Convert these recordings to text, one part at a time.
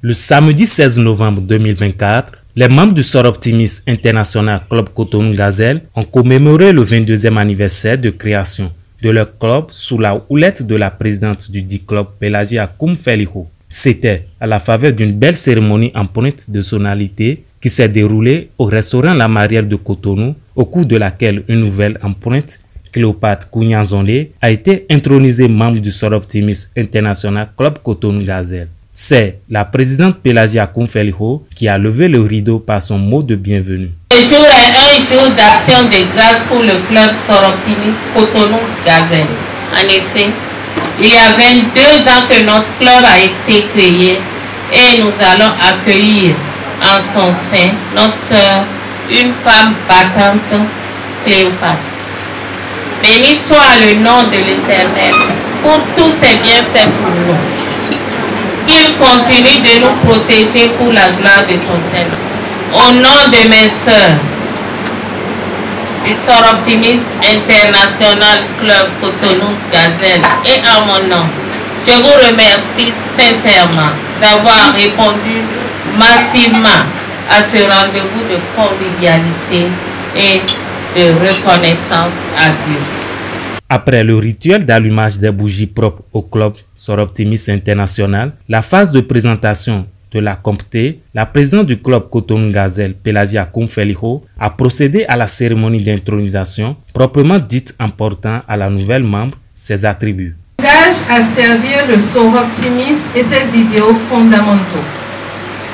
Le samedi 16 novembre 2024, les membres du Soroptimis International Club Cotonou Gazelle ont commémoré le 22e anniversaire de création de leur club sous la houlette de la présidente du dit club, Pelagia Koumfeliho. C'était à la faveur d'une belle cérémonie empreinte de sonalité qui s'est déroulée au restaurant La Marielle de Cotonou, au cours de laquelle une nouvelle empreinte, Cléopâtre Kounyanzonde, a été intronisée membre du Soroptimis International Club Cotonou Gazelle. C'est la présidente Pelagia Koumfeliho qui a levé le rideau par son mot de bienvenue. Ce jour est un jour d'action de grâce pour le club Soroptimis Cotonou Gazelle. En effet, il y a 22 ans que notre club a été créé et nous allons accueillir en son sein notre sœur, une femme battante, Cléopâtre. Béni soit le nom de l'Éternel pour tous ses bienfaits pour nous. Qu'il continue de nous protéger pour la gloire de son Seigneur. Au nom de mes sœurs, du Soroptimis International Club Cotonou Gazelle et à mon nom, je vous remercie sincèrement d'avoir répondu massivement à ce rendez-vous de convivialité et de reconnaissance à Dieu. Après le rituel d'allumage des bougies propres au club Soroptimis International, la phase de présentation de la comptée, la présidente du club Cotonou Gazelle, Pelagia Koumfeliho, a procédé à la cérémonie d'intronisation, proprement dite en portant à la nouvelle membre ses attributs. Engage à servir le Soroptimis et ses idéaux fondamentaux,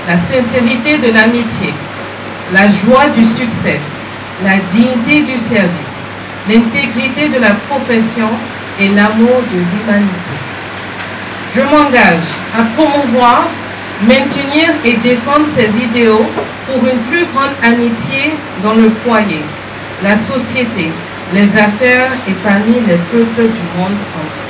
la sincérité de l'amitié, la joie du succès, la dignité du service, l'intégrité de la profession et l'amour de l'humanité. Je m'engage à promouvoir, maintenir et défendre ces idéaux pour une plus grande amitié dans le foyer, la société, les affaires et parmi les peuples du monde entier.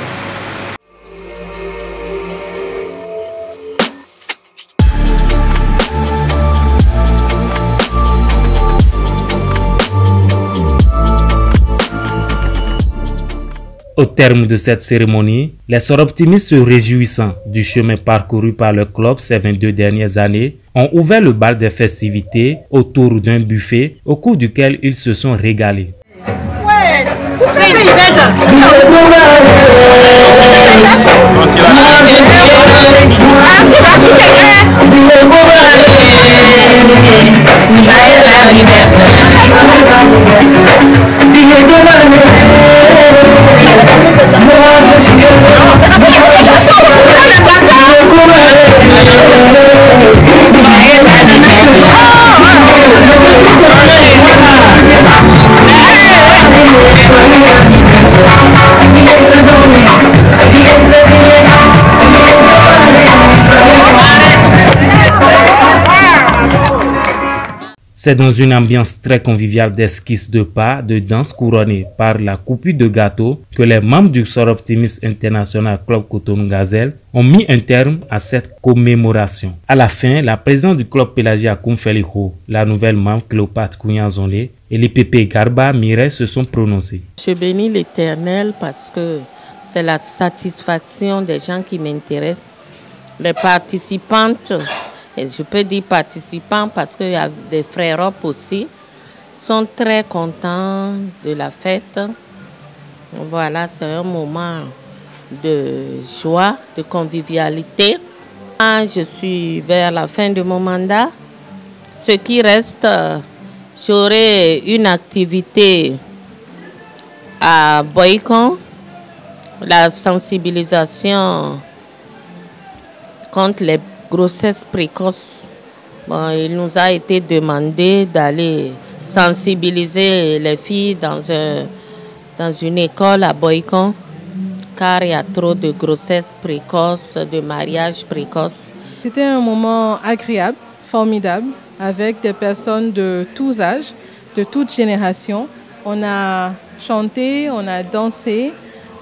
Au terme de cette cérémonie, les Soroptimistes se réjouissant du chemin parcouru par le club ces 22 dernières années ont ouvert le bal des festivités autour d'un buffet au cours duquel ils se sont régalés. C'est dans une ambiance très conviviale d'esquisses de pas, de danse couronnée par la coupure de gâteaux que les membres du Soroptimis International Club Cotonou Gazelle ont mis un terme à cette commémoration. À la fin, la présidente du club Pelagia Koumfeliho, la nouvelle membre Cléopâtre Kounyanzonde et l'IPP Garba Mireille se sont prononcés. Je bénis l'Éternel parce que c'est la satisfaction des gens qui m'intéressent. Les participantes, et je peux dire participants parce qu'il y a des frères aussi, sont très contents de la fête. Voilà, c'est un moment de joie, de convivialité. Je suis vers la fin de mon mandat. Ce qui reste, j'aurai une activité à Boycon, la sensibilisation contre les grossesse précoce. Bon, il nous a été demandé d'aller sensibiliser les filles dans une école à Boycon, car il y a trop de grossesses précoces, de mariages précoces. C'était un moment agréable, formidable, avec des personnes de tous âges, de toutes générations. On a chanté, on a dansé,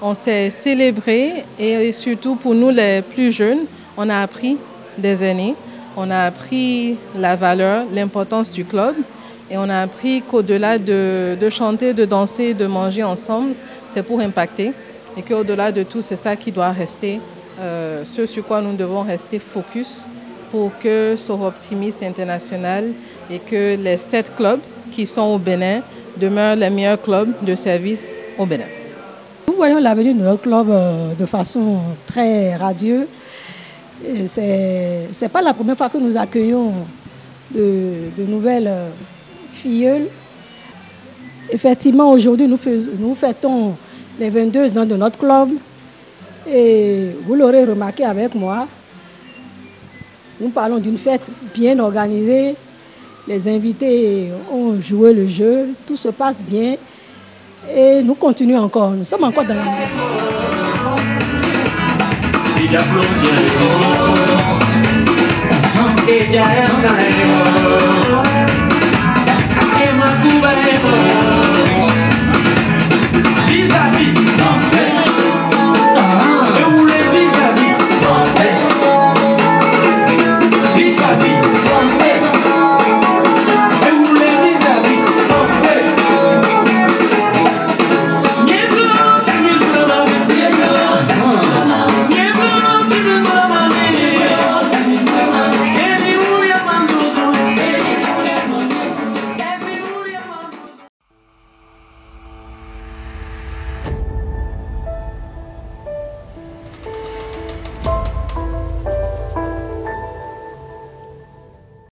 on s'est célébré et surtout pour nous les plus jeunes, on a appris des années. On a appris la valeur, l'importance du club et on a appris qu'au-delà de chanter, de danser, de manger ensemble, c'est pour impacter et qu'au-delà de tout, c'est ça qui doit rester, ce sur quoi nous devons rester focus pour que Soroptimist International et que les 7 clubs qui sont au Bénin demeurent les meilleurs clubs de service au Bénin. Nous voyons l'avenir de notre club de façon très radieuse. Ce n'est pas la première fois que nous accueillons de nouvelles filleules. Effectivement, aujourd'hui, nous fêtons les 22 ans de notre club. Et vous l'aurez remarqué avec moi, nous parlons d'une fête bien organisée. Les invités ont joué le jeu, tout se passe bien. Et nous continuons encore, nous sommes encore dans la musique.